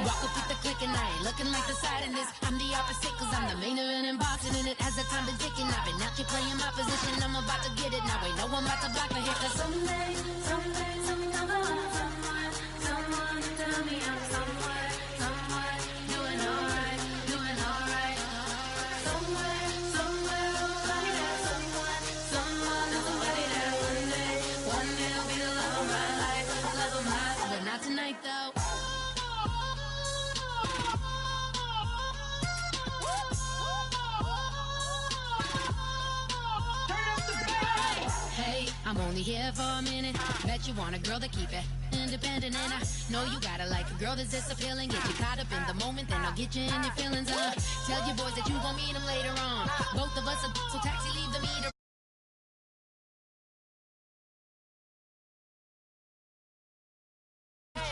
Walk up with the click and I ain't looking like the side in this. I'm the opposite cause I'm the main event and boxing in it. As the time been ticking, I've been out here playing my position. I'm about to get it, now ain't no one about to block me here. Cause someday, someone tell me I'm someone doing alright, doing alright. Somewhere, somebody that someone is somebody that one day will be the love of my life, love of my life. But not tonight though. Hey, I'm only here for a minute. Bet you want a girl to keep it independent, and I know you gotta like a girl that's this appealing. Get you caught up in the moment, then I'll get you in your feelings. Tell your boys that you gon' meet them later on. Both of us are so taxi, leave the meter.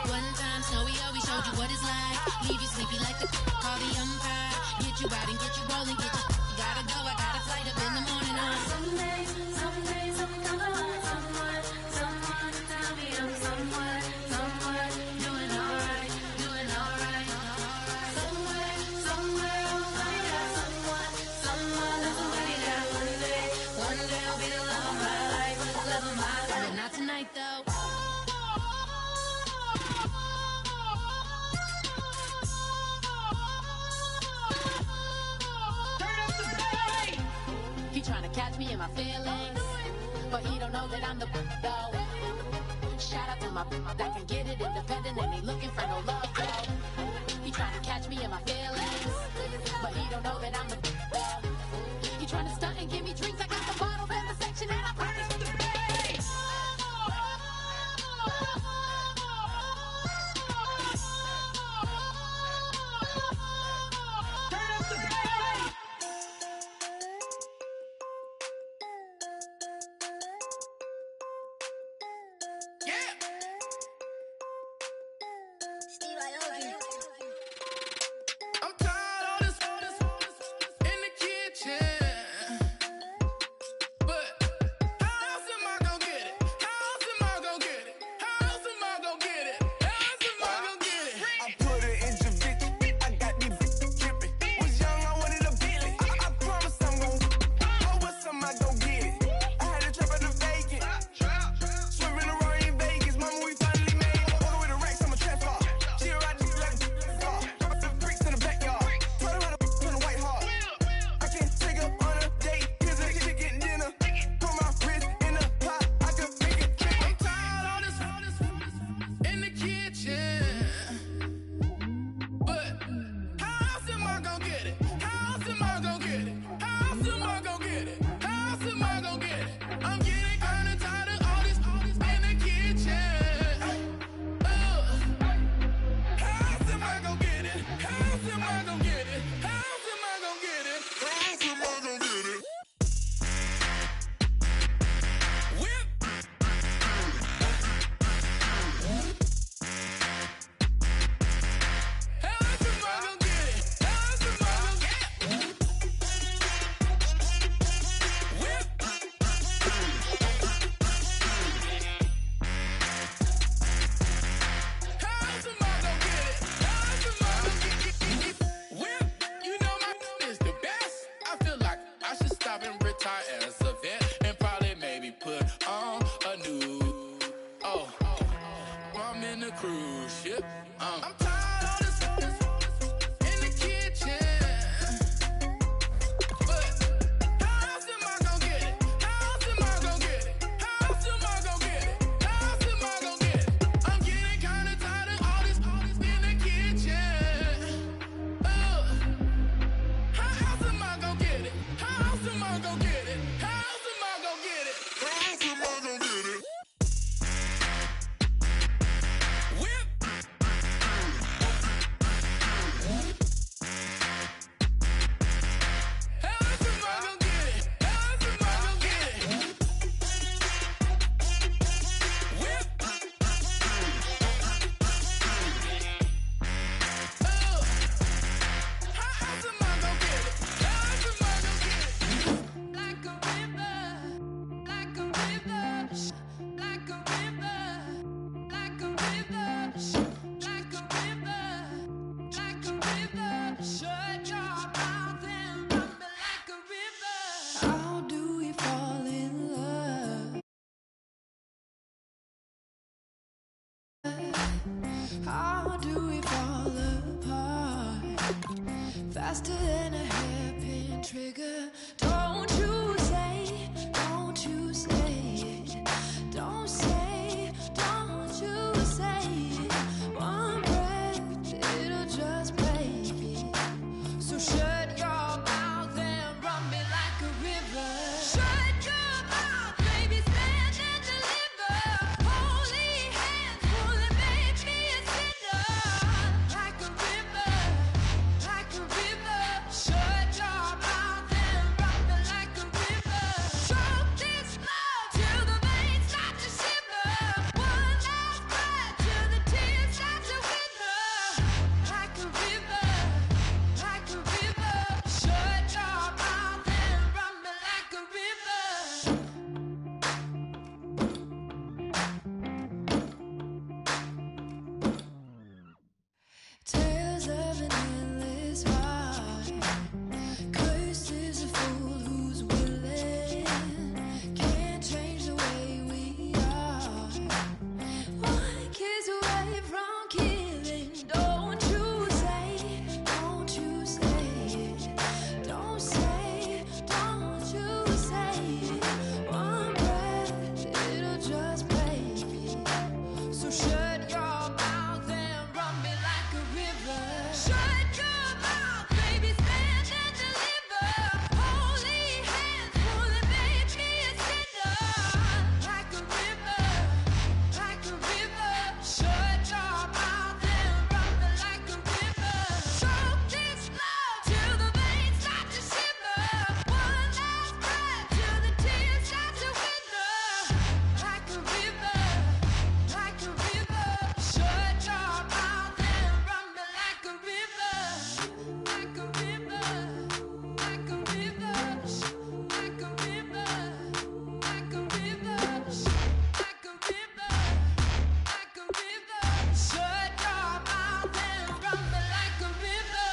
One time, Snowy always showed you what it's like. Leave you sleepy like the call the umpire. Get you out and get you rolling, get you gotta go. I got a flight up in the morning on someday, someone tell me I'm someone doing alright, doing alright. Somewhere, somebody that someone is somebody that one day will be the love of my life, love of my life. But not tonight though. He tryna catch me in my feelings, but he don't know that I'm the though. Shout out to my that can get it independent and ain't looking for no love though. He tryna catch me in my feelings, but he don't know that I'm the though. He tryna stunt and give me drinks. I got the bottles in the section and I promise to pay. faster than a hairpin trigger. Don't you say, don't you say it. Don't say, don't you say it. One breath, it'll just break it. So shut your mouth and run me like a river. Shut your mouth, baby, stand and deliver. Holy hands, pulling, make me a sinner. Like a river, like a river. Shut your mouth and run me like a river. Choke this love till the veins start to shiver. One last breath till the tears start to wither. Like a river, like a river. Shut your mouth and run me like a river. Tales of an endless ride. Cursed is a fool who's willing. Can't change the way we are. One kiss away from killing. Don't you say it. Don't say, don't you say it. One breath, it'll just break it. So shut your mouth and run me like a river. Shut your mouth, baby, stand and deliver. Holy hands, pulling, make me a sinner. Like a river, like a river. Shut your mouth and run me like a river. Choke this love till the veins start to shiver. One last breath till the tears start to wither. Like a river, like a river. Shut your mouth and run me like a river. Like a river, like a river. Like a river, like a river. Like a river, like a river. Shut your mouth and run me like a river.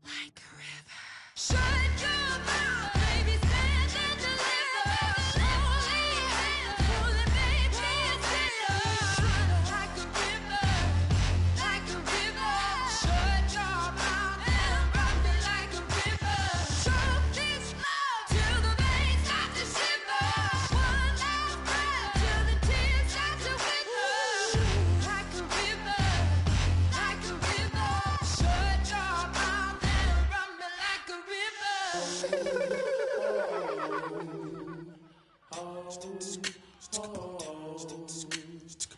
Like a river. Shut your mouth, baby, stand and deliver. Holy hands, pulling, make me a sinner. Like a river, like a river. Shut your mouth and run me like a river. Choke this love till the veins start to shiver. One last breath till the tears start to wither. Like a river, like a river. Shut your mouth and run me like a river.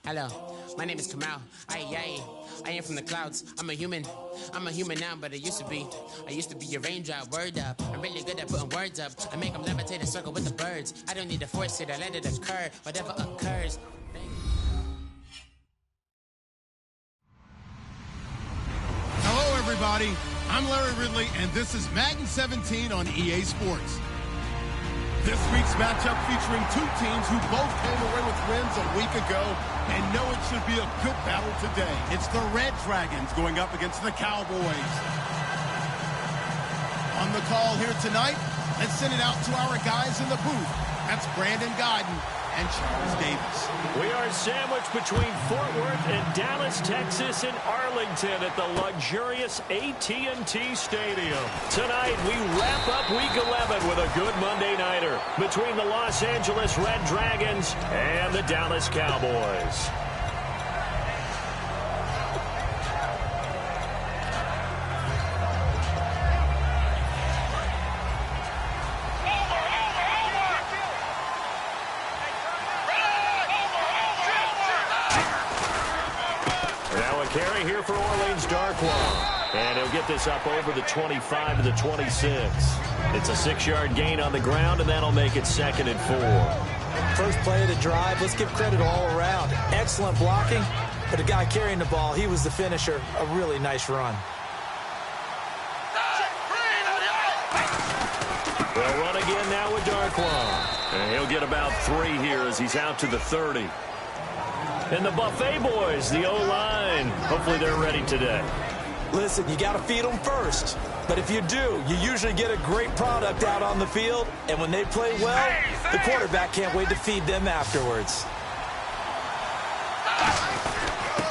Hello, my name is Kamal. I am from the clouds. I'm a human now, but I used to be a raindrop. Word up, I'm really good at putting words up. I make them levitate and circle with the birds. I don't need to force it, I let it occur. Whatever occurs. Hello, everybody. I'm Larry Ridley, and this is Madden 17 on EA Sports. This week's matchup featuring two teams who both came away with wins a week ago and know it should be a good battle today. It's the Red Dragons going up against the Cowboys. On the call here tonight, let's send it out to our guys in the booth. That's Brandon Godden and Charles Davis. We are sandwiched between Fort Worth and Dallas, Texas, and Arlington at the luxurious AT&T Stadium. Tonight, we wrap up Week 11 with a good Monday nighter between the Los Angeles Red Dragons and the Dallas Cowboys. Carry here for Orleans Darkwa. And he'll get this up over the 25 to the 26. It's a 6-yard gain on the ground, and that'll make it 2nd and 4. First play of the drive, let's give credit all around. Excellent blocking, but the guy carrying the ball, he was the finisher. A really nice run. They'll run again now with Darkwa. And he'll get about 3 here as he's out to the 30. And the Buffet boys, the O-line, hopefully they're ready today. Listen, you got to feed them first. But if you do, you usually get a great product out on the field, and when they play well, the quarterback can't wait to feed them afterwards.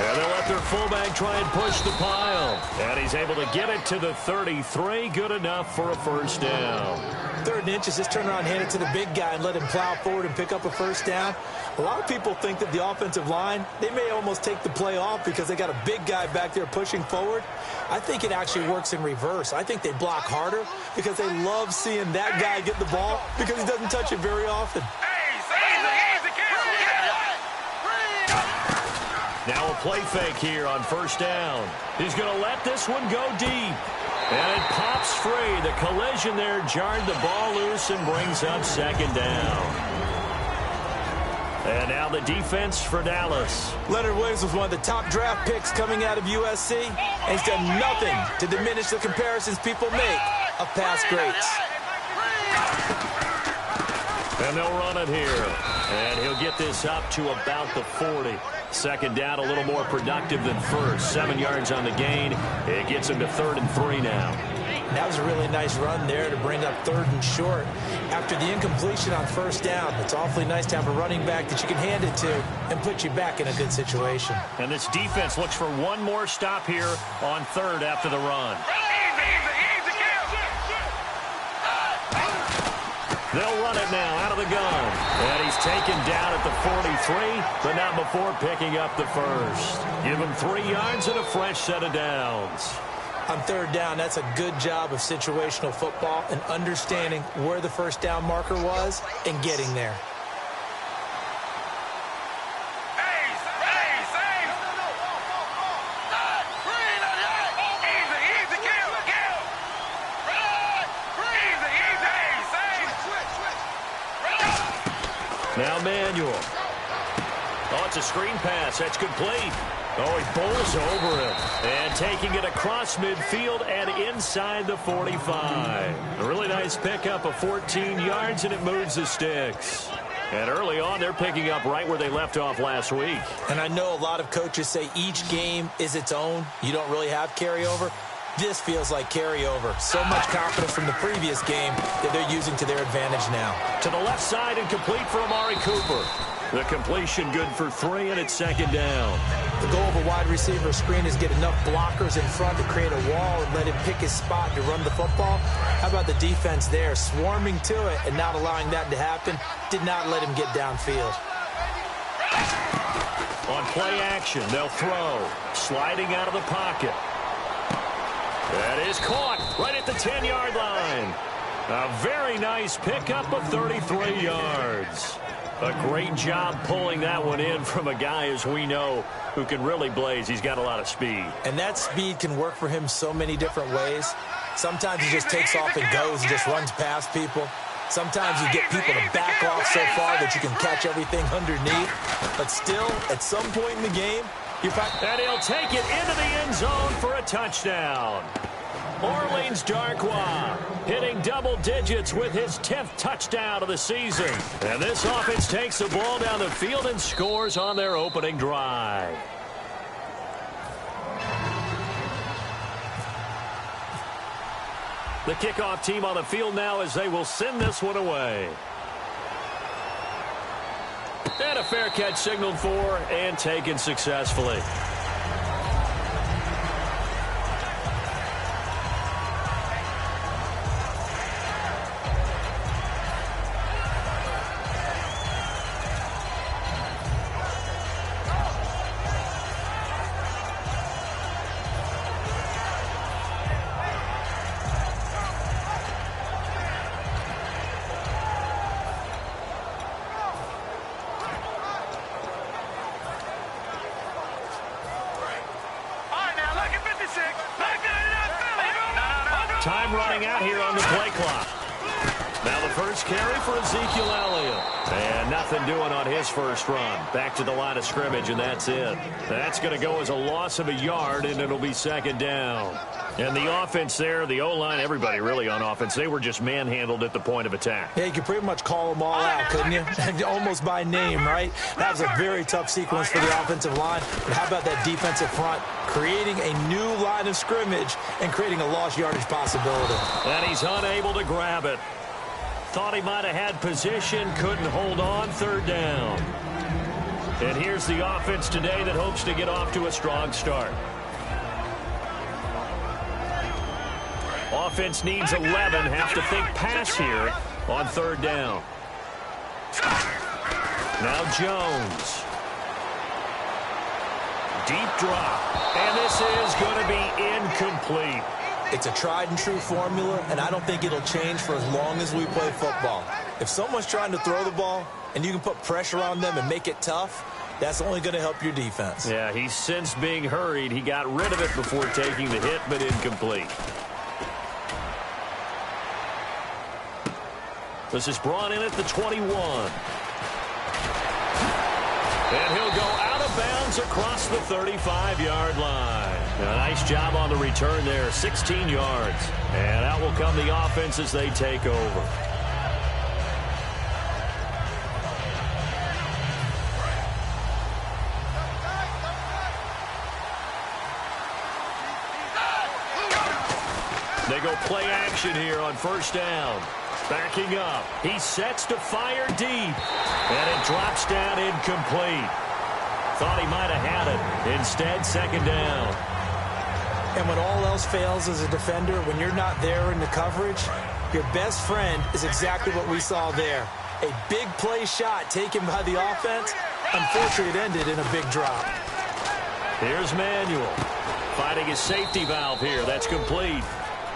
And they'll let their fullback try and push the pile. And he's able to get it to the 33. Good enough for a first down. 3rd and inches, just turn around, hand it to the big guy, and let him plow forward and pick up a first down. A lot of people think that the offensive line, they may almost take the play off because they got a big guy back there pushing forward. I think it actually works in reverse. I think they block harder because they love seeing that guy get the ball because he doesn't touch it very often. Now a play fake here on first down. He's going to let this one go deep. And it pops free. The collision there jarred the ball loose and brings up 2nd down. And now the defense for Dallas. Leonard Williams was one of the top draft picks coming out of USC, and he's done nothing to diminish the comparisons people make of past greats. And they'll run it here. And he'll get this up to about the 40. 2nd down, a little more productive than first. 7 yards on the gain. It gets him to 3rd and 3 now. That was a really nice run there to bring up 3rd and short. After the incompletion on first down, it's awfully nice to have a running back that you can hand it to and put you back in a good situation. And this defense looks for one more stop here on 3rd after the run. They'll run it now out of the gun. And he's taken down at the 43, but not before picking up the first. Give him 3 yards and a fresh set of downs. On 3rd down, that's a good job of situational football and understanding where the first down marker was and getting there. Now Manuel. Oh, it's a screen pass. That's complete. Oh, he bowls over it. And taking it across midfield and inside the 45. A really nice pickup of 14 yards, and it moves the sticks. And early on, they're picking up right where they left off last week. And I know a lot of coaches say each game is its own. You don't really have carryover. This feels like carryover. So much confidence from the previous game that they're using to their advantage now. To the left side and complete for Amari Cooper. The completion good for 3, and it's 2nd down. The goal of a wide receiver screen is get enough blockers in front to create a wall and let him pick his spot to run the football. How about the defense there, swarming to it and not allowing that to happen? Did not let him get downfield. On play action, they'll throw. Sliding out of the pocket. That is caught right at the 10-yard line. A very nice pickup of 33 yards. A great job pulling that one in from a guy, as we know, who can really blaze. He's got a lot of speed. And that speed can work for him so many different ways. Sometimes he just takes off and goes and just runs past people. Sometimes you get people to back off so far that you can catch everything underneath. But still, at some point in the game, and he'll take it into the end zone for a touchdown. Orleans Darkwa hitting double digits with his 10th touchdown of the season. And this offense takes the ball down the field and scores on their opening drive. The kickoff team on the field now as they will send this one away. And a fair catch signaled for and taken successfully. Time running out here on the play clock. Now the first carry for Ezekiel Elliott. And nothing doing on his first run. Back to the line of scrimmage, and that's it. That's going to go as a loss of a yard, and it'll be second down. And the offense there, the O-line, everybody really on offense, they were just manhandled at the point of attack. Yeah, you could pretty much call them all out, couldn't you? Almost by name, right? That was a very tough sequence for the offensive line. But how about that defensive front creating a new line of scrimmage and creating a lost yardage possibility? And he's unable to grab it. Thought he might have had position, couldn't hold on, third down. And here's the offense today that hopes to get off to a strong start. Offense needs 11, have to think pass here on third down. Now Jones. Deep drop. And this is going to be incomplete. It's a tried-and-true formula, and I don't think it'll change for as long as we play football. If someone's trying to throw the ball and you can put pressure on them and make it tough, that's only going to help your defense. Yeah, he's since being hurried. He got rid of it before taking the hit, but incomplete. This is brought in at the 21. And he'll go out of bounds across the 35-yard line. A nice job on the return there, 16 yards. And out will come the offense as they take over. They go play action here on first down. Backing up. He sets to fire deep. And it drops down incomplete. Thought he might have had it. Instead, second down. And when all else fails as a defender, when you're not there in the coverage, your best friend is exactly what we saw there. A big play shot taken by the offense. Unfortunately, it ended in a big drop. Here's Manuel. Finding his safety valve here. That's complete.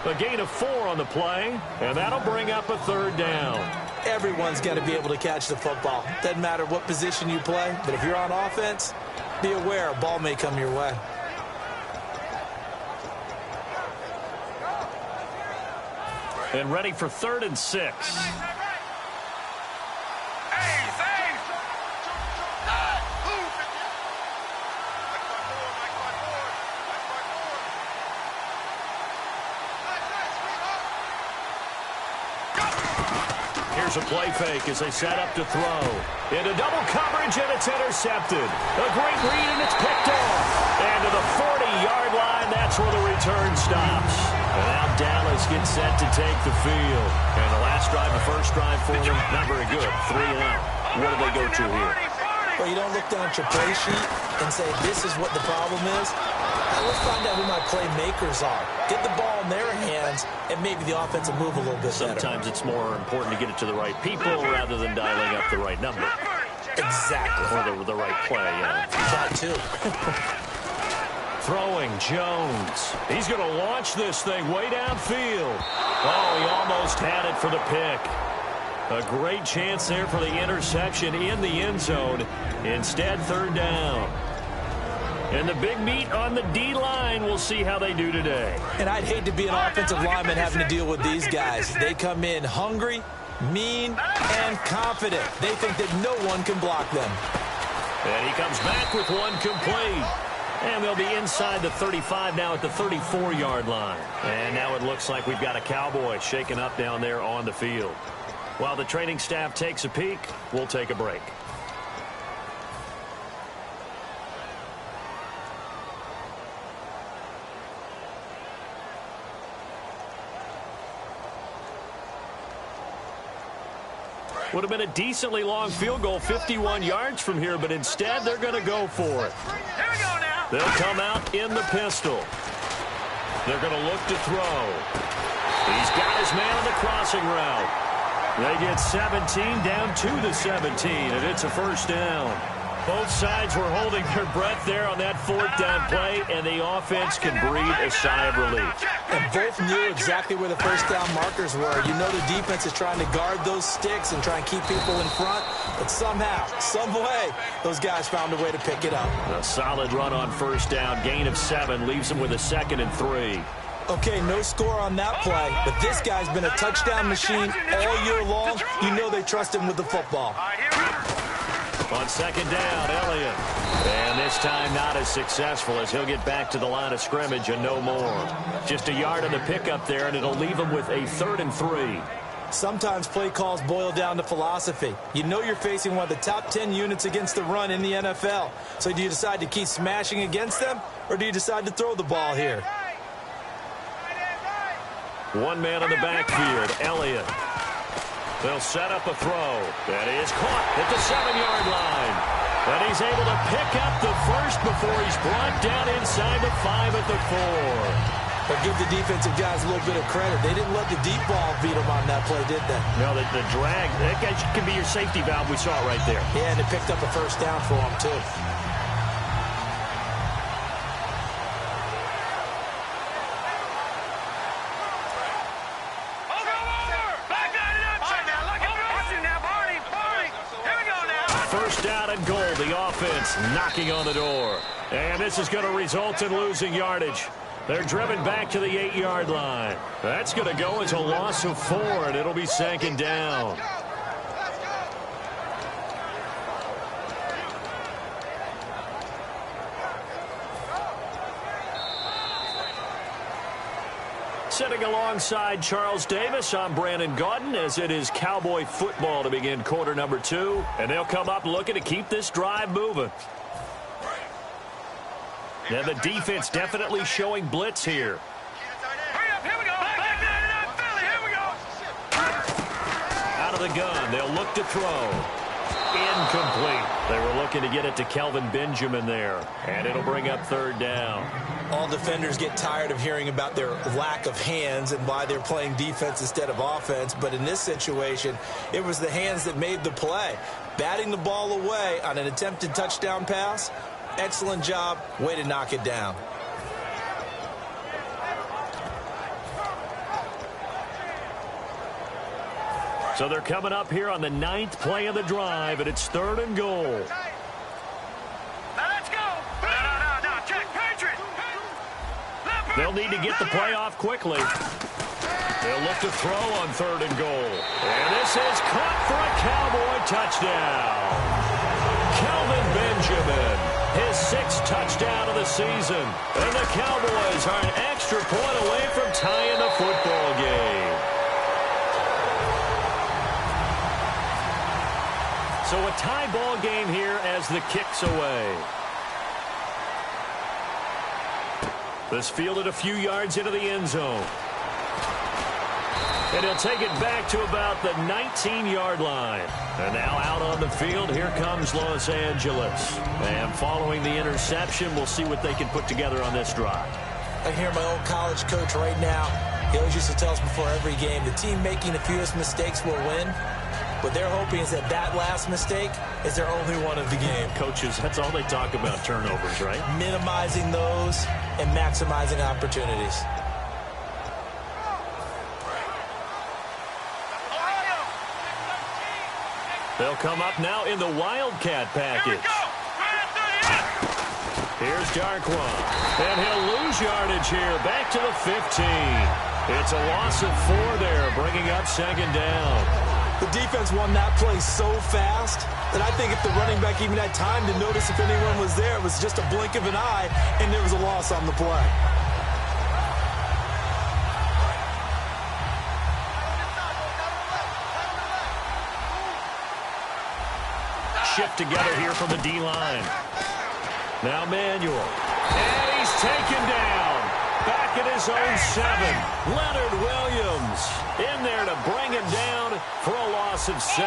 A gain of 4 on the play, and that'll bring up a third down. Everyone's got to be able to catch the football. Doesn't matter what position you play, but if you're on offense, be aware a ball may come your way. And ready for 3rd and 6. Here's a play fake as they set up to throw. Into double coverage, and it's intercepted. A great read, and it's picked off. And to the 40-yard line, that's where the return stops. And now Dallas gets set to take the field. And the last drive, the first drive for them, not very good. 3 and out. What do they go to here? Well, you don't look down at your play sheet and say, this is what the problem is. Now let's find out who my playmakers are. Get the ball in their hands, and maybe the offense will move a little bit better. Sometimes it's more important to get it to the right people rather than dialing up the right number. Exactly. Or the right play, yeah. That too. Throwing, Jones. He's going to launch this thing way downfield. Oh, he almost had it for the pick. A great chance there for the interception in the end zone. Instead, third down. And the big meat on the D-line, we'll see how they do today. And I'd hate to be an offensive lineman having to deal with these guys. They come in hungry, mean, and confident. They think that no one can block them. And he comes back with one complete. And they'll be inside the 35 now at the 34-yard line. And now it looks like we've got a Cowboy shaken up down there on the field. While the training staff takes a peek, we'll take a break. Would have been a decently long field goal, 51 yards from here, but instead they're going to go for it. Here we go now. They'll come out in the pistol. They're going to look to throw. He's got his man on the crossing route. They get 17 down to the 17, and it's a first down. Both sides were holding their breath there on that 4th down play, and the offense can breathe a sigh of relief. And both knew exactly where the first down markers were. You know the defense is trying to guard those sticks and try and keep people in front, but somehow, some way, those guys found a way to pick it up. A solid run on first down, gain of 7, leaves them with a 2nd and 3. Okay, no score on that play, but this guy's been a touchdown machine all year long. You know they trust him with the football. On second down, Elliott. And this time not as successful as he'll get back to the line of scrimmage and no more. Just a yard on the pickup there, and it'll leave him with a 3rd and 3. Sometimes play calls boil down to philosophy. You know you're facing one of the top 10 units against the run in the NFL. So do you decide to keep smashing against them, or do you decide to throw the ball here? One man on the backfield, Elliott. They'll set up a throw. That is caught at the 7-yard line. And he's able to pick up the first before he's brought down inside the 5 at the 4. But give the defensive guys a little bit of credit. They didn't let the deep ball beat them on that play, did they? No, the drag, that guy can be your safety valve. We saw it right there. Yeah, and it picked up a first down for them, too. First down and goal. The offense knocking on the door. And this is going to result in losing yardage. They're driven back to the 8-yard line. That's going to go as a loss of 4, and it'll be 2nd down. Sitting alongside Charles Davis, I'm Brandon Gaudin, as it is Cowboy football to begin quarter number 2. And they'll come up looking to keep this drive moving. Now the defense definitely showing blitz here. Out of the gun, they'll look to throw. Incomplete. They were looking to get it to Kelvin Benjamin there, and it'll bring up 3rd down. All defenders get tired of hearing about their lack of hands and why they're playing defense instead of offense, but in this situation, it was the hands that made the play. Batting the ball away on an attempted touchdown pass. Excellent job. Way to knock it down. So they're coming up here on the 9th play of the drive, and it's 3rd and goal. Now let's go. No, check. Patriot. They'll need to get the play off quickly. They'll look to throw on 3rd and goal. And this is caught for a Cowboy touchdown. Kelvin Benjamin. His 6th touchdown of the season. And the Cowboys are an extra point away from tying the football game. So a tie ball game here as the kick's away. This fielded a few yards into the end zone. And he'll take it back to about the 19-yard line. And now out on the field, here comes Los Angeles. And following the interception, we'll see what they can put together on this drive. I hear my old college coach right now. He always used to tell us before every game, the team making the fewest mistakes will win. What they're hoping is that last mistake is their only one of the game. Coaches, that's all they talk about, turnovers, right? Minimizing those and maximizing opportunities. They'll come up now in the Wildcat package. Here's Darquan. And he'll lose yardage here. Back to the 15. It's a loss of 4 there, bringing up 2nd down. The defense won that play so fast that I think if the running back even had time to notice if anyone was there, it was just a blink of an eye, and there was a loss on the play. Shift together here from the D-line. Now Manuel. And he's taken down. Back at his own 7. Leonard Williams in there to bring him down for a loss of 7.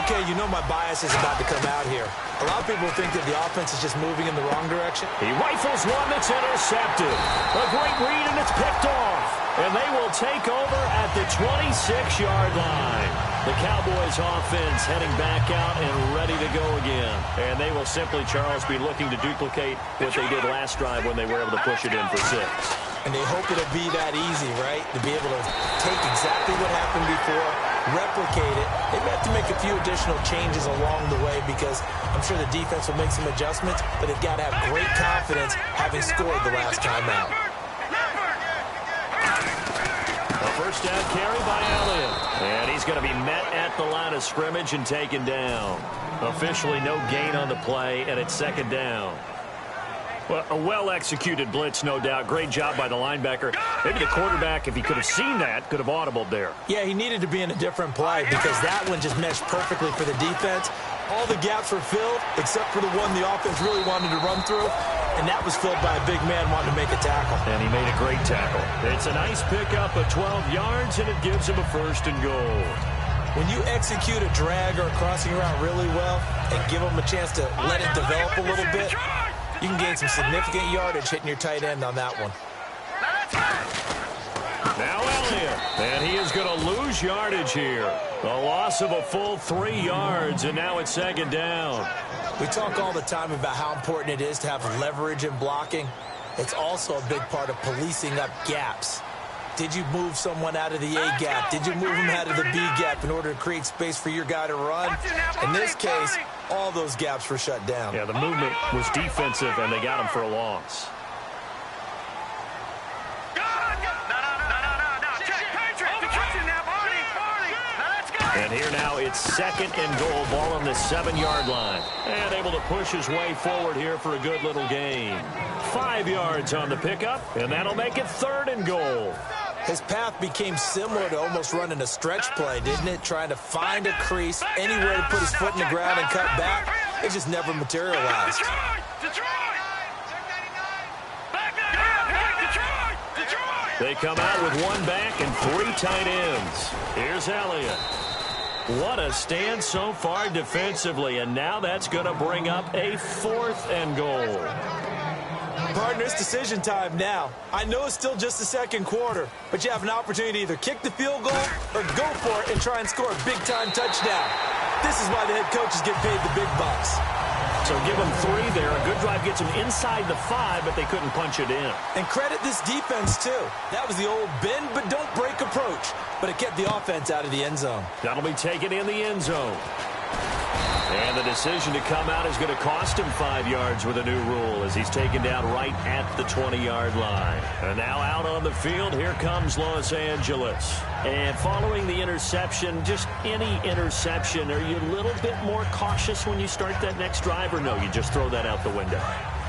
Okay, you know my bias is about to come out here. A lot of people think that the offense is just moving in the wrong direction. He rifles one that's intercepted. A great read, and it's picked off. And they will take over at the 26-yard line. The Cowboys offense heading back out and ready to go again. And they will simply, Charles, be looking to duplicate what they did last drive when they were able to push it in for 6. And they hope it'll be that easy, right? To be able to take exactly what happened before, replicate it. They may have to make a few additional changes along the way because I'm sure the defense will make some adjustments, but they've got to have great confidence having scored the last time out. first down carry by Elliott. And he's going to be met at the line of scrimmage and taken down. Officially no gain on the play, and it's second down. Well, a well-executed blitz, no doubt. Great job by the linebacker. Maybe the quarterback, if he could have seen that, could have audibled there. Yeah, he needed to be in a different play because that one just meshed perfectly for the defense. All the gaps were filled except for the one the offense really wanted to run through, and that was filled by a big man wanting to make a tackle. And he made a great tackle. It's a nice pickup of 12 yards, and it gives him a first and goal. When you execute a drag or a crossing route really well and give them a chance to let it develop a little bit, you can gain some significant yardage hitting your tight end on that one. Now Elliott, and he is going to lose yardage here. A loss of a full 3 yards, and now it's second down. We talk all the time about how important it is to have leverage in blocking. It's also a big part of policing up gaps. Did you move someone out of the A gap? Did you move him out of the B gap in order to create space for your guy to run? In this case, all those gaps were shut down. Yeah, the movement was defensive, and they got him for a loss. And here now it's second and goal, ball on the 7-yard line. And able to push his way forward here for a good little gain. 5 yards on the pickup, and that'll make it third and goal. His path became similar to almost running a stretch play, didn't it? Trying to find a crease, anywhere to put his foot in the ground and cut back. It just never materialized. They come out with one back and 3 tight ends. Here's Elliott. What a stand so far defensively, and now that's going to bring up a 4th and goal. Partner, it's decision time now. I know it's still just the second quarter, but you have an opportunity to either kick the field goal or go for it and try and score a big-time touchdown. This is why the head coaches get paid the big bucks. So give them 3 there. A good drive gets them inside the 5, but they couldn't punch it in. And credit this defense, too. That was the old bend but don't break approach, but it kept the offense out of the end zone. That'll be taken in the end zone. And the decision to come out is going to cost him 5 yards with a new rule as he's taken down right at the 20-yard line. And now out on the field, here comes Los Angeles. And following the interception, just any interception, are you a little bit more cautious when you start that next drive, or no, you just throw that out the window?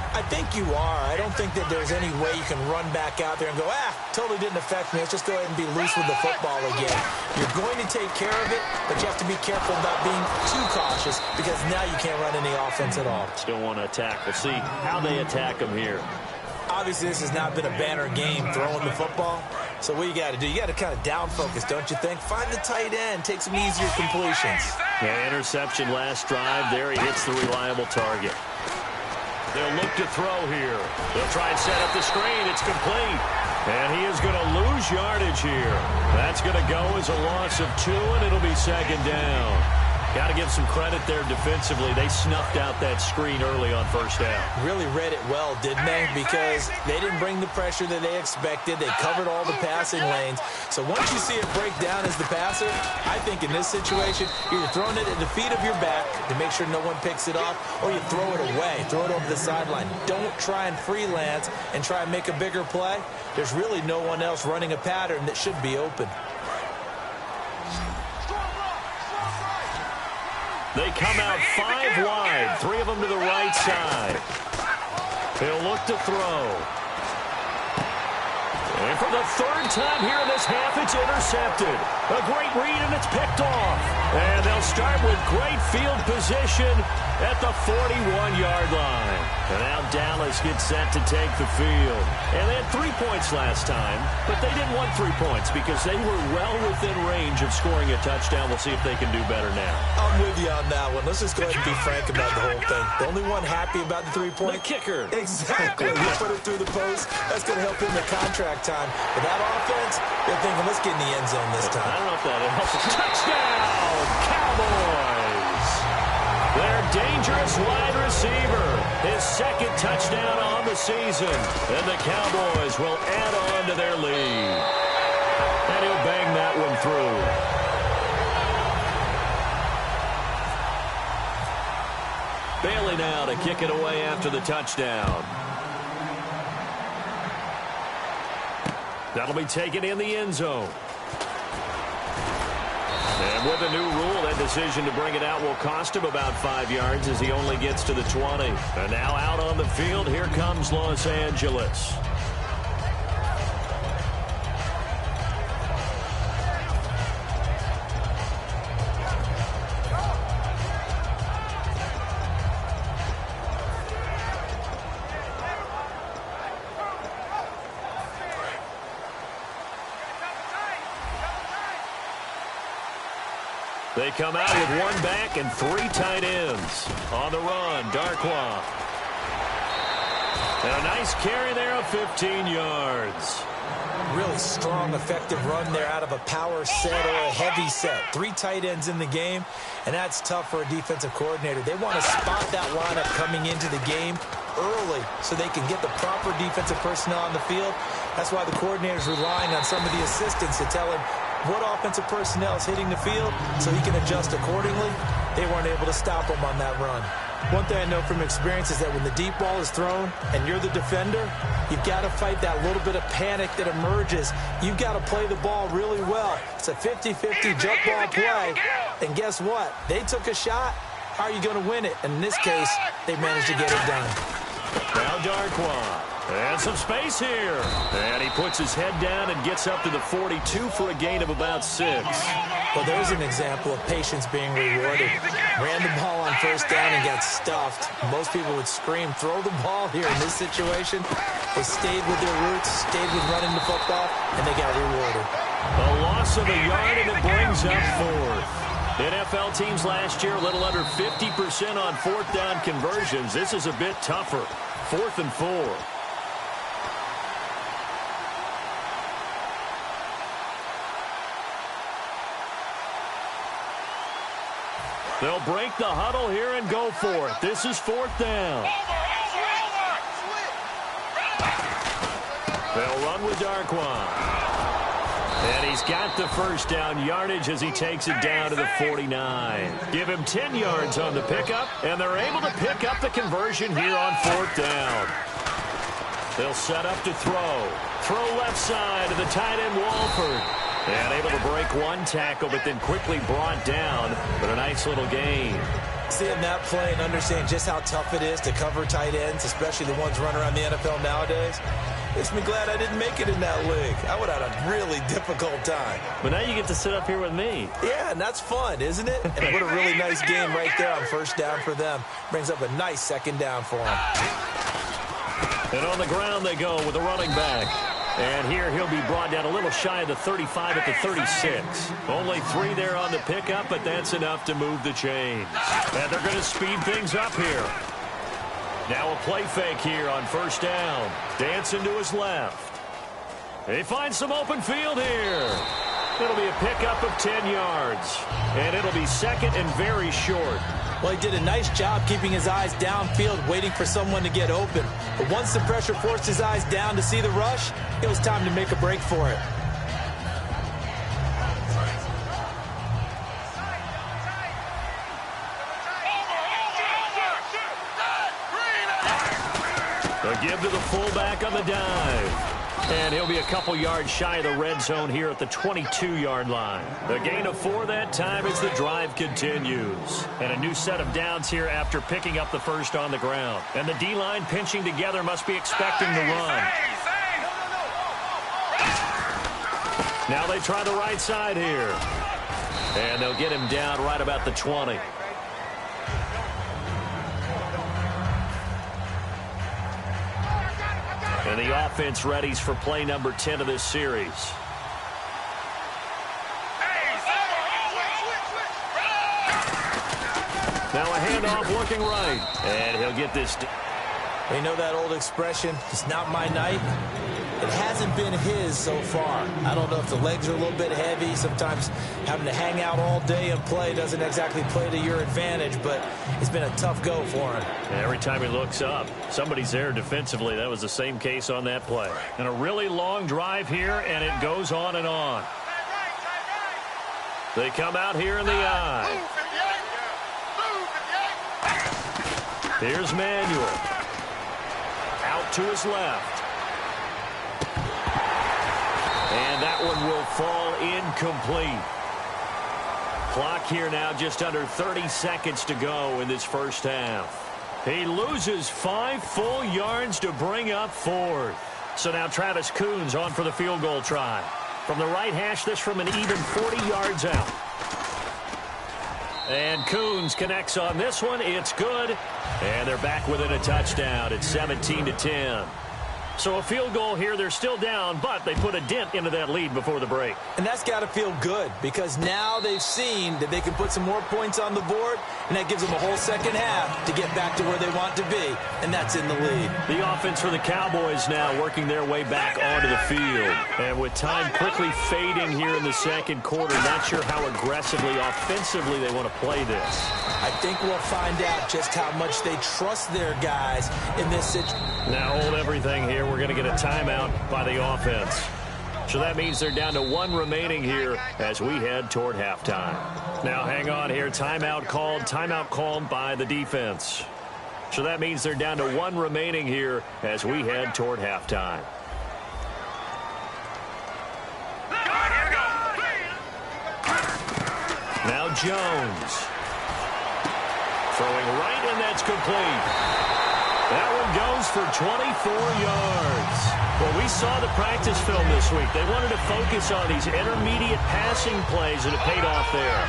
I think you are. I don't think that there's any way you can run back out there and go, totally didn't affect me. Let's just go ahead and be loose with the football again. You're going to take care of it, but you have to be careful about being too cautious because now you can't run any offense at all. Still want to attack. We'll see how they attack him here. Obviously, this has not been a banner game throwing the football. So what you got to do, you got to kind of down focus, don't you think? Find the tight end, take some easier completions. Yeah, interception last drive. There he hits the reliable target. They'll look to throw here. They'll try and set up the screen. It's complete. And he is going to lose yardage here. That's going to go as a loss of 2, and it'll be second down. Got to give some credit there defensively. They snuffed out that screen early on first down. Really read it well, didn't they? Because they didn't bring the pressure that they expected. They covered all the passing lanes. So once you see it break down as the passer, I think in this situation, you're throwing it at the feet of your back to make sure no one picks it off, or you throw it away, throw it over the sideline. Don't try and freelance and try and make a bigger play. There's really no one else running a pattern that should be open. They come out 5 wide, 3 of them to the right side. He'll look to throw. And for the 3rd time here in this half, it's intercepted. A great read, and it's picked off. And they'll start with great field position at the 41-yard line. And now Dallas gets set to take the field. And they had 3 points last time, but they didn't want 3 points because they were well within range of scoring a touchdown. We'll see if they can do better now. I'm with you on that one. Let's just go ahead and be frank about the whole thing. The only one happy about the 3-point? The kicker. Exactly. You put it through the post. That's going to help him in contract time. But that offense, they're thinking, let's get in the end zone this time. I don't know if that helps. Touchdown, Cowboys! Their dangerous wide receiver. His 2nd touchdown on the season. And the Cowboys will add on to their lead. And he'll bang that one through. Bailey now to kick it away after the touchdown. That'll be taken in the end zone. And with a new rule, that decision to bring it out will cost him about 5 yards as he only gets to the 20. And now out on the field, here comes Los Angeles. They come out with one back and 3 tight ends. On the run, Darkwa. And a nice carry there of 15 yards. Really strong, effective run there out of a power set or a heavy set. 3 tight ends in the game, and that's tough for a defensive coordinator. They want to spot that lineup coming into the game early so they can get the proper defensive personnel on the field. That's why the coordinator is relying on some of the assistants to tell him what offensive personnel is hitting the field so he can adjust accordingly. They weren't able to stop him on that run. One thing I know from experience is that when the deep ball is thrown and you're the defender, you've got to fight that little bit of panic that emerges. You've got to play the ball really well. It's a 50-50 jump ball play. And guess what? They took a shot. How are you going to win it? And in this case, they managed to get it done. Now Darkwa. And some space here. And he puts his head down and gets up to the 42 for a gain of about 6. Well, there's an example of patience being rewarded. Ran the ball on first down and got stuffed. Most people would scream, throw the ball here in this situation. They stayed with their roots, stayed with running the football, and they got rewarded. A loss of a yard, and it brings up 4th. NFL teams last year a little under 50% on 4th down conversions. This is a bit tougher. 4th and 4. They'll break the huddle here and go for it. This is 4th down. They'll run with Darkwa. And he's got the first down yardage as he takes it down to the 49. Give him 10 yards on the pickup, and they're able to pick up the conversion here on 4th down. They'll set up to throw. Throw left side to the tight end, Walford. And able to break one tackle, but then quickly brought down. But a nice little gain. Seeing that play and understanding just how tough it is to cover tight ends, especially the ones running around the NFL nowadays, makes me glad I didn't make it in that league. I would have had a really difficult time. But now you get to sit up here with me. Yeah, and that's fun, isn't it? And what a really nice game right there on first down for them. Brings up a nice second down for them. And on the ground they go with the running back. And here he'll be brought down a little shy of the 35 at the 36. Only 3 there on the pickup, but that's enough to move the chains. And they're going to speed things up here. Now a play fake here on first down. Dancing to his left. He finds some open field here. It'll be a pickup of 10 yards. And it'll be second and very short. Well, he did a nice job keeping his eyes downfield, waiting for someone to get open. But once the pressure forced his eyes down to see the rush, it was time to make a break for it. They'll give to the fullback on the dive. And he'll be a couple yards shy of the red zone here at the 22-yard line. The gain of 4 that time as the drive continues. And a new set of downs here after picking up the first on the ground. And the D-line pinching together must be expecting the run. Now they try the right side here. And they'll get him down right about the 20. And the offense readies for play number 10 of this series. Now a handoff looking right. And he'll get this. You know that old expression, it's not my night? It hasn't been his so far. I don't know if the legs are a little bit heavy. Sometimes having to hang out all day and play doesn't exactly play to your advantage, but it's been a tough go for him. And every time he looks up, somebody's there defensively. That was the same case on that play. And a really long drive here, and it goes on and on. They come out here in the eye. Here's Manuel. Out to his left. And that one will fall incomplete. Clock here now, just under 30 seconds to go in this first half. He loses 5 full yards to bring up 4th. So now Travis Coons on for the field goal try. From the right hash, this from an even 40 yards out. And Coons connects on this one. It's good. And they're back within a touchdown. It's 17-10. So a field goal here. They're still down, but they put a dent into that lead before the break. And that's got to feel good because now they've seen that they can put some more points on the board, and that gives them a whole second half to get back to where they want to be, and that's in the lead. The offense for the Cowboys now working their way back onto the field. And with time quickly fading here in the second quarter, not sure how aggressively, offensively they want to play this. I think we'll find out just how much they trust their guys in this situation. Now hold everything here. We're going to get a timeout by the offense. So that means they're down to 1 remaining here as we head toward halftime. Now hang on here. Timeout called by the defense. So that means they're down to 1 remaining here as we head toward halftime. Now Jones. Throwing right, and that's complete. That one goes for 24 yards. Well, we saw the practice film this week. They wanted to focus on these intermediate passing plays, and it paid off there.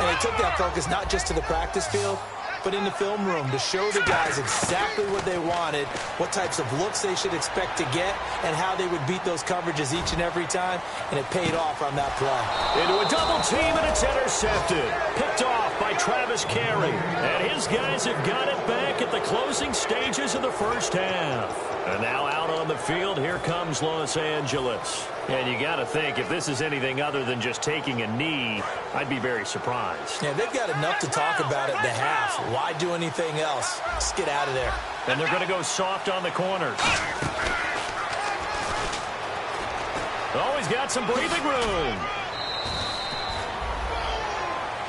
And they took that focus not just to the practice field, but in the film room to show the guys exactly what they wanted, what types of looks they should expect to get, and how they would beat those coverages each and every time, and it paid off on that play. Into a double team, and it's intercepted. Picked off by Travis Carey. And his guys have got it back at the closing stages of the first half. And now out on the field, here comes Los Angeles. And you got to think, if this is anything other than just taking a knee, I'd be very surprised. Yeah, they've got enough to talk about at the half. Why do anything else? Just get out of there. And they're going to go soft on the corners. Always got some breathing room.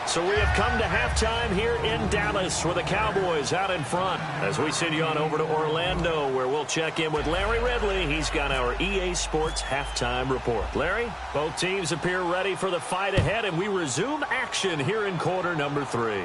So we have come to halftime here in Dallas with the Cowboys out in front. As we send you on over to Orlando, where we'll check in with Larry Ridley. He's got our EA Sports halftime report. Larry, both teams appear ready for the fight ahead, and we resume action here in quarter number 3.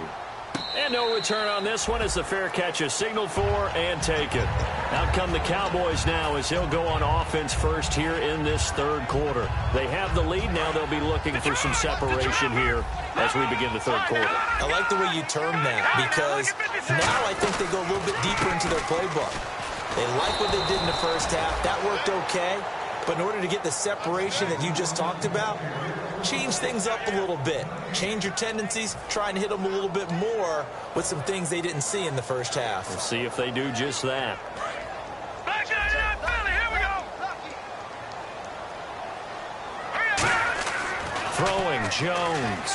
And no return on this one as the fair catch is signaled for and taken. Out come the Cowboys now as he'll go on offense first here in this third quarter. They have the lead. Now they'll be looking for some separation here as we begin the third quarter. I like the way you term that because now I think they go a little bit deeper into their playbook. They like what they did in the first half. That worked okay. But in order to get the separation that you just talked about, change things up a little bit. Change your tendencies. Try and hit them a little bit more with some things they didn't see in the first half. We'll see if they do just that. Throwing Jones.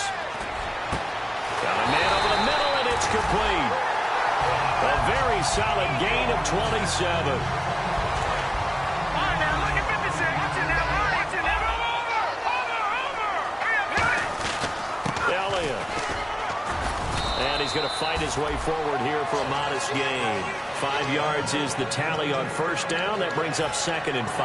Got a man over the middle, and it's complete. A very solid gain of 27. And he's going to fight his way forward here for a modest gain. 5 yards is the tally on first down. That brings up 2nd and 5.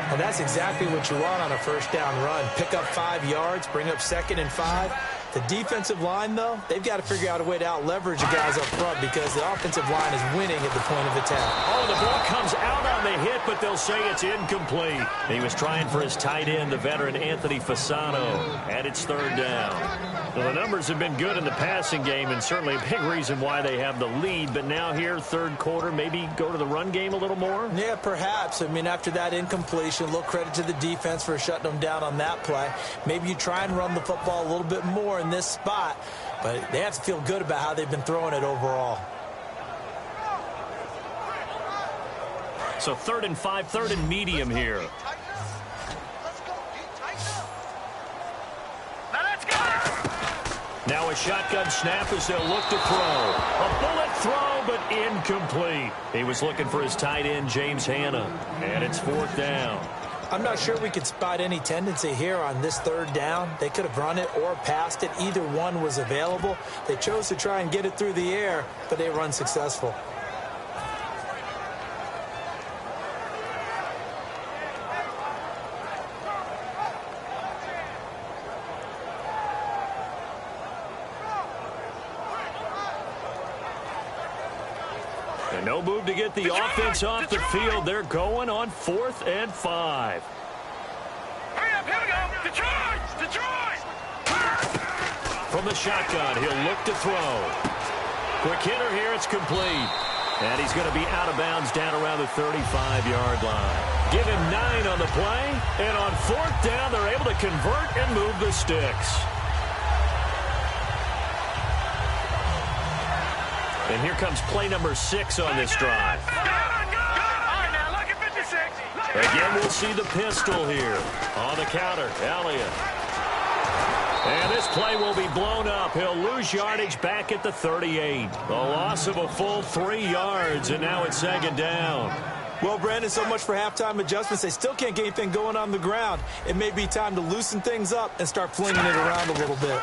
Well, that's exactly what you want on a first down run. Pick up 5 yards, bring up 2nd and 5. The defensive line, though, they've got to figure out a way to out-leverage the guys up front because the offensive line is winning at the point of attack. Oh, the ball comes out on the hit, but they'll say it's incomplete. He was trying for his tight end, the veteran Anthony Fasano, and it's 3rd down. Well, the numbers have been good in the passing game and certainly a big reason why they have the lead. But now here, third quarter, maybe go to the run game a little more? Yeah, perhaps. I mean, after that incompletion, a little credit to the defense for shutting them down on that play. Maybe you try and run the football a little bit more in this spot. But they have to feel good about how they've been throwing it overall. So 3rd and 5, 3rd and medium here. Now a shotgun snap as they'll look to throw. A bullet throw, but incomplete. He was looking for his tight end, James Hanna. And it's 4th down. I'm not sure we could spot any tendency here on this 3rd down. They could have run it or passed it. Either one was available. They chose to try and get it through the air, but they were unsuccessful. No move to get the offense off the field. They're going on 4th and 5. Hurry up, here we go. Detroit! Detroit! From the shotgun, he'll look to throw. Quick hitter here, it's complete. And he's going to be out of bounds down around the 35-yard line. Give him 9 on the play. And on 4th down, they're able to convert and move the sticks. And here comes play number 6 on this drive. All right, now, look at 56. Again, we'll see the pistol here. On the counter, Elliott. And this play will be blown up. He'll lose yardage back at the 38. A loss of a full 3 yards, and now it's 2nd down. Well, Brandon, so much for halftime adjustments. They still can't get anything going on the ground. It may be time to loosen things up and start flinging it around a little bit.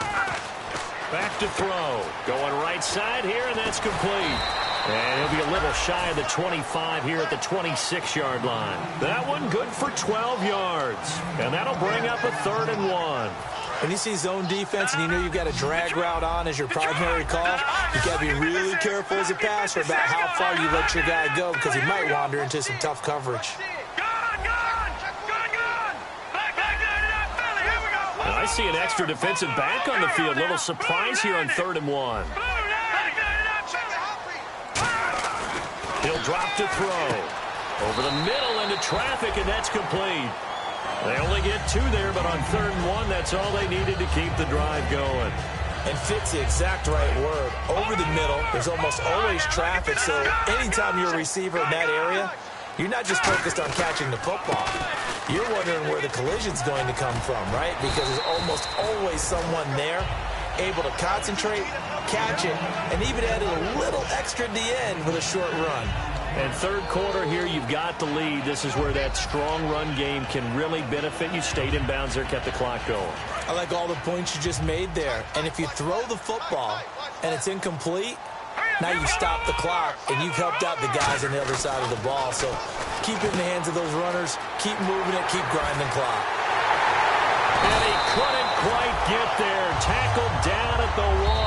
Back to throw. Going right side here, and that's complete. And he'll be a little shy of the 25 here at the 26-yard line. That one good for 12 yards. And that'll bring up a 3rd and 1. When you see zone defense and you know you've got a drag route on as your primary call, you've got to be really careful as a passer about how far you let your guy go because he might wander into some tough coverage. I see an extra defensive back on the field. Little surprise here on 3rd and 1. He'll drop to throw. Over the middle into traffic, and that's complete. They only get 2 there, but on 3rd and 1, that's all they needed to keep the drive going. And fit's the exact right word. Over the middle, there's almost always traffic, so anytime you're a receiver in that area, you're not just focused on catching the football. You're wondering where the collision's going to come from, right? Because there's almost always someone there able to concentrate, catch it, and even add a little extra at the end with a short run. And 3rd quarter here, you've got the lead. This is where that strong run game can really benefit you. Stayed in bounds there, kept the clock going. I like all the points you just made there. And if you throw the football and it's incomplete, now you've stopped the clock and you've helped out the guys on the other side of the ball. So keep it in the hands of those runners. Keep moving it. Keep grinding clock. And he couldn't quite get there. Tackled down at the 1.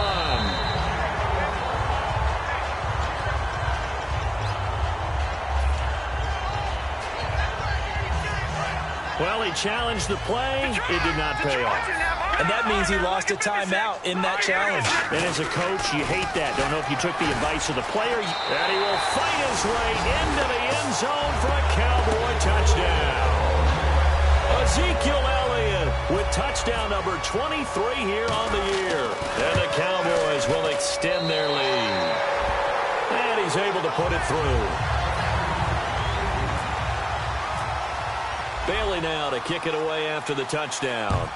Well, he challenged the play. It did not pay off. And that means he lost a timeout in that challenge. And as a coach, you hate that. Don't know if you took the advice of the player. And he will fight his way into the end zone for a Cowboy touchdown. Ezekiel Elliott with touchdown number 23 here on the year. And the Cowboys will extend their lead. And he's able to put it through. Bailey now to kick it away after the touchdown.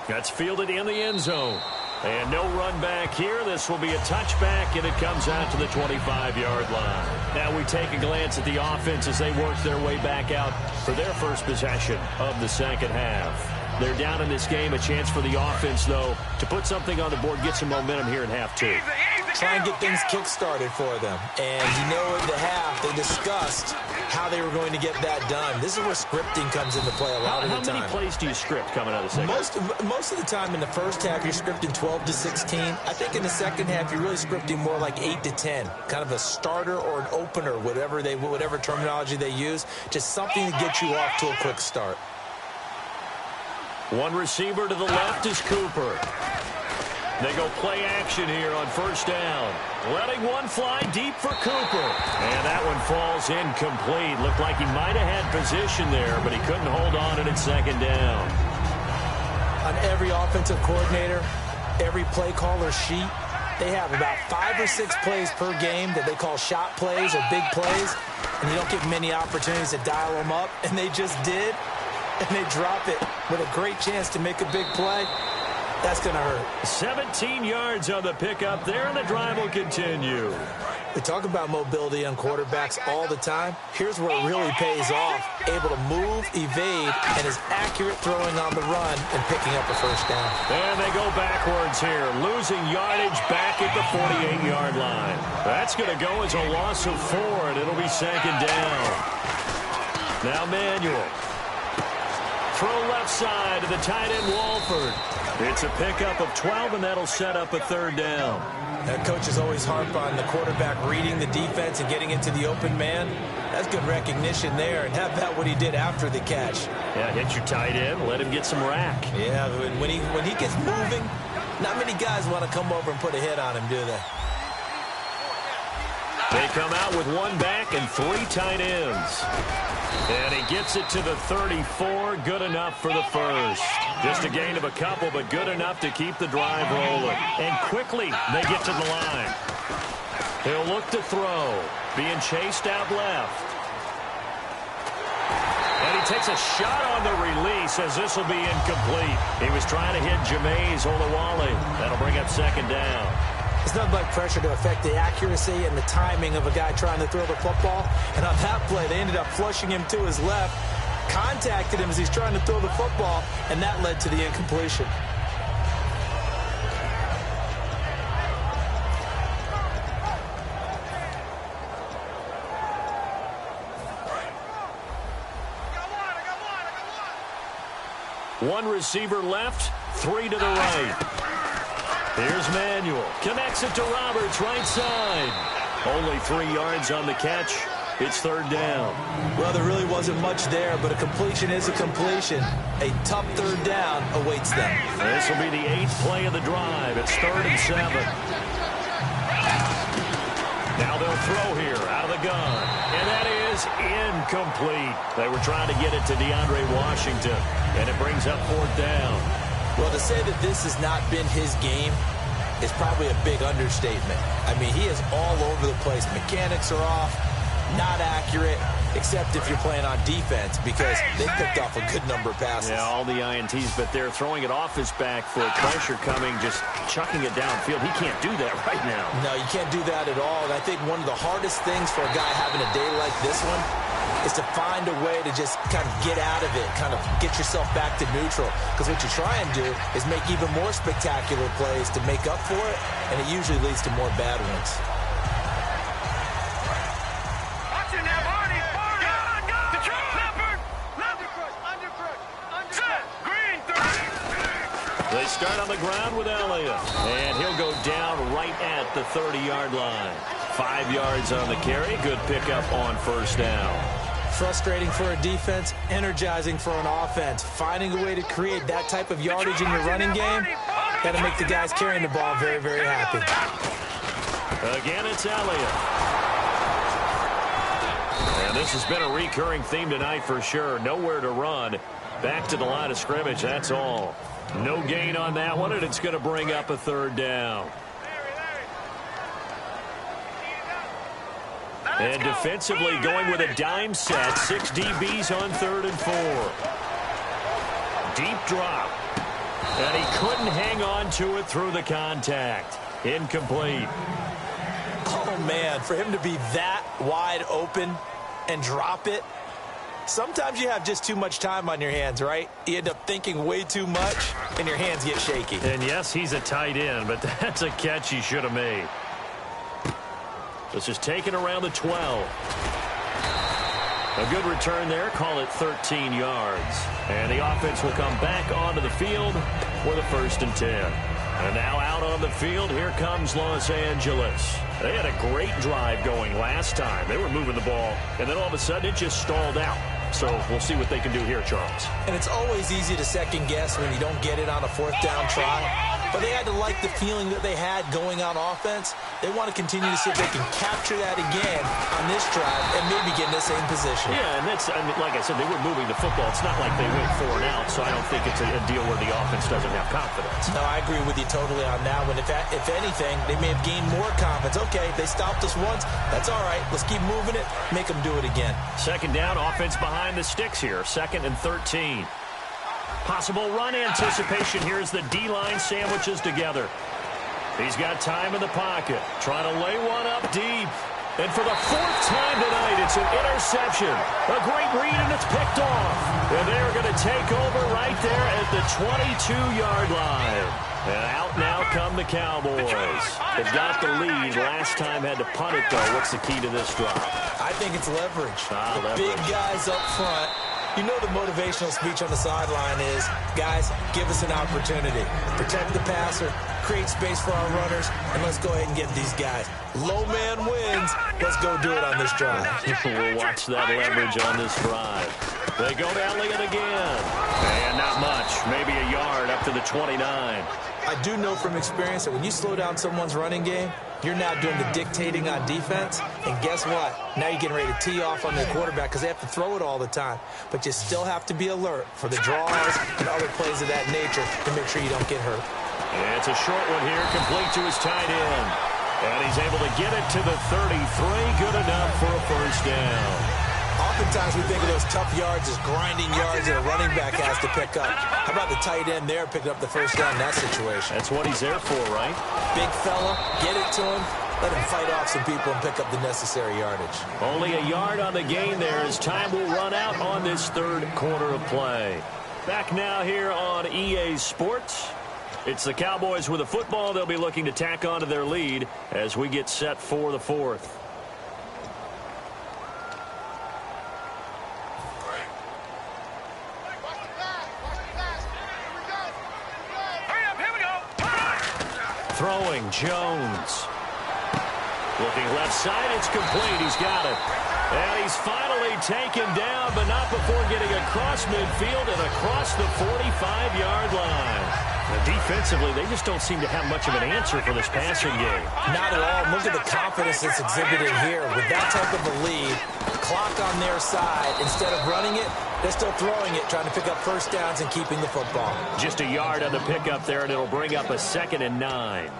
That's fielded in the end zone. And no run back here. This will be a touchback, and it comes out to the 25-yard line. Now we take a glance at the offense as they work their way back out for their first possession of the 2nd half. They're down in this game. A chance for the offense, though, to put something on the board, get some momentum here in half 2. Try and get things kick-started for them. And you know in the half, they discussed how they were going to get that done. This is where scripting comes into play a lot of the time. How many plays do you script coming out of the 2nd? Most of the time in the first half, you're scripting 12 to 16. I think in the 2nd half, you're really scripting more like 8 to 10. Kind of a starter or an opener, whatever terminology they use. Just something to get you off to a quick start. One receiver to the left is Cooper. They go play action here on 1st down. Letting one fly deep for Cooper. And that one falls incomplete. Looked like he might have had position there, but he couldn't hold on and it's 2nd down. On every offensive coordinator, every play caller sheet, they have about 5 or 6 plays per game that they call shot plays or big plays. And you don't get many opportunities to dial them up. And they just did. And they drop it with a great chance to make a big play. That's going to hurt. 17 yards on the pickup there, and the drive will continue. We talk about mobility on quarterbacks all the time. Here's where it really pays off. Able to move, evade, and is accurate throwing on the run and picking up a 1st down. And they go backwards here, losing yardage back at the 48-yard line. That's going to go as a loss of 4, and it'll be 2nd down. Now Manuel. Throw left side to the tight end, Walford. It's a pickup of 12, and that'll set up a third down. That coach is always harp on the quarterback reading the defense and getting into the open man. That's good recognition there, and how about what he did after the catch? Yeah, hit your tight end, let him get some rack. Yeah, when he gets moving, not many guys want to come over and put a hit on him, do they? They come out with one back and 3 tight ends. And he gets it to the 34. Good enough for the first. Just a gain of a couple, but good enough to keep the drive rolling. And quickly, they get to the line. He'll look to throw. Being chased out left. And he takes a shot on the release as this will be incomplete. He was trying to hit Jameis Olawale. That'll bring up second down. It's nothing like pressure to affect the accuracy and the timing of a guy trying to throw the football. And on that play, they ended up flushing him to his left, contacted him as he's trying to throw the football, and that led to the incompletion. One receiver left, 3 to the right. Here's Manuel. Connects it to Roberts, right side. Only 3 yards on the catch. It's third down. Well, there really wasn't much there, but a completion is a completion. A tough third down awaits them. This will be the 8th play of the drive. It's 3rd and 7. Now they'll throw here out of the gun. And that is incomplete. They were trying to get it to DeAndre Washington. And it brings up 4th down. Well, to say that this has not been his game is probably a big understatement. I mean, he is all over the place. Mechanics are off, not accurate, except if you're playing on defense, because they picked off a good number of passes. Yeah, all the INTs, but they're throwing it off his back foot. Pressure coming, just chucking it downfield. He can't do that right now. No, you can't do that at all. And I think one of the hardest things for a guy having a day like this one is to find a way to just kind of get out of it, kind of get yourself back to neutral. Because what you try and do is make even more spectacular plays to make up for it, and it usually leads to more bad ones. They start on the ground with Elliott, and he'll go down right at the 30-yard line. 5 yards on the carry. Good pickup on first down. Frustrating for a defense, energizing for an offense. Finding a way to create that type of yardage in your running game, got to make the guys carrying the ball very, very happy. Again, it's Elliott. And this has been a recurring theme tonight for sure. Nowhere to run. Back to the line of scrimmage, that's all. No gain on that one, and it's going to bring up a third down. And defensively going with a dime set. 6 DBs on 3rd and 4. Deep drop. And he couldn't hang on to it through the contact. Incomplete. Oh, man, for him to be that wide open and drop it. Sometimes you have just too much time on your hands, right? You end up thinking way too much, and your hands get shaky. And, yes, he's a tight end, but that's a catch he should have made. This is taken around the 12. A good return there. Call it 13 yards. And the offense will come back onto the field for the 1st and 10. And now out on the field, here comes Los Angeles. They had a great drive going last time. They were moving the ball, and then all of a sudden it just stalled out. So we'll see what they can do here, Charles. And it's always easy to second guess when you don't get it on a 4th down try. But they had to like the feeling that they had going on offense. They want to continue to see if they can capture that again on this drive and maybe get in the same position. Yeah, and that's, I mean, like I said, they were moving the football. It's not like they went 4 and out, so I don't think it's a deal where the offense doesn't have confidence. No, I agree with you totally on that one. If anything, they may have gained more confidence. Okay, they stopped us once. That's all right. Let's keep moving it. Make them do it again. Second down, offense behind the sticks here. 2nd and 13. Possible run anticipation here as the D-line sandwiches together. He's got time in the pocket. Trying to lay one up deep. And for the 4th time tonight, it's an interception. A great read, and it's picked off. And they're going to take over right there at the 22-yard line. And out now come the Cowboys. They've got the lead. Last time had to punt it, though. What's the key to this drive? I think it's leverage. Leverage. Big guys up front You know the motivational speech on the sideline is, guys, give us an opportunity. Protect the passer, create space for our runners, and let's go ahead and get these guys. Low man wins. Let's go do it on this drive. We'll watch that leverage on this drive. They go to Elliott again. And not much. Maybe a yard up to the 29. I do know from experience that when you slow down someone's running game, you're now doing the dictating on defense. And guess what? Now you're getting ready to tee off on the quarterback because they have to throw it all the time. But you still have to be alert for the draws and other plays of that nature to make sure you don't get hurt. And it's a short one here, complete to his tight end. And he's able to get it to the 33. Good enough for a first down. Oftentimes we think of those tough yards as grinding yards that a running back has to pick up. How about the tight end there picking up the first down in that situation? That's what he's there for, right? Big fella, get it to him, let him fight off some people and pick up the necessary yardage. Only a yard on the gain there as time will run out on this third quarter of play. Back now here on EA Sports. It's the Cowboys with a football. They'll be looking to tack onto their lead as we get set for the fourth. Throwing, Jones. Looking left side, it's complete. He's got it. And he's finally taken down, but not before getting across midfield and across the 45-yard line. Now, defensively, they just don't seem to have much of an answer for this passing game. Not at all. Look at the confidence that's exhibited here. With that type of a lead, clock on their side, instead of running it, they're still throwing it, trying to pick up first downs and keeping the football. Just a yard on the pickup there, and it'll bring up a 2nd and 9.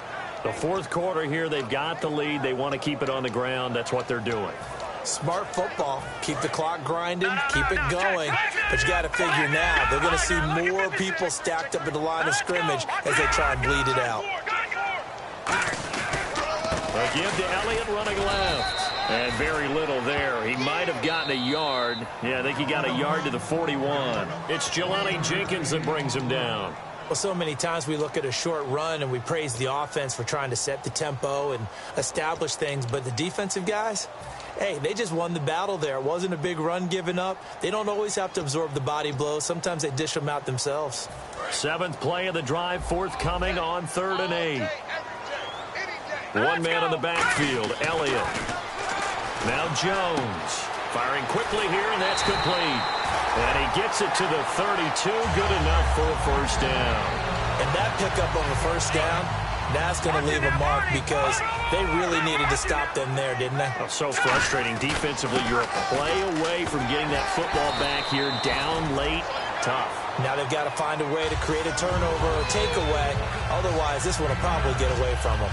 The fourth quarter here, they've got the lead. They want to keep it on the ground. That's what they're doing. Smart football. Keep the clock grinding, keep it going. But you got to figure now, they're going to see more people stacked up at the line of scrimmage as they try and bleed it out. Again to Elliott running left. And very little there. He might have gotten a yard. Yeah, I think he got a yard to the 41. It's Jelani Jenkins that brings him down. Well, so many times we look at a short run and we praise the offense for trying to set the tempo and establish things. But the defensive guys, hey, they just won the battle there. It wasn't a big run given up. They don't always have to absorb the body blows. Sometimes they dish them out themselves. 7th play of the drive, forthcoming on 3rd and 8. One man in the backfield, Elliott. Now Jones firing quickly here, and that's complete. And he gets it to the 32, good enough for a first down. And that pickup of a first down, that's going to leave a mark because they really needed to stop them there, didn't they? Oh, so frustrating. Defensively, you're a play away from getting that football back here, down late, tough. Now they've got to find a way to create a turnover or takeaway. Otherwise, this one will probably get away from them.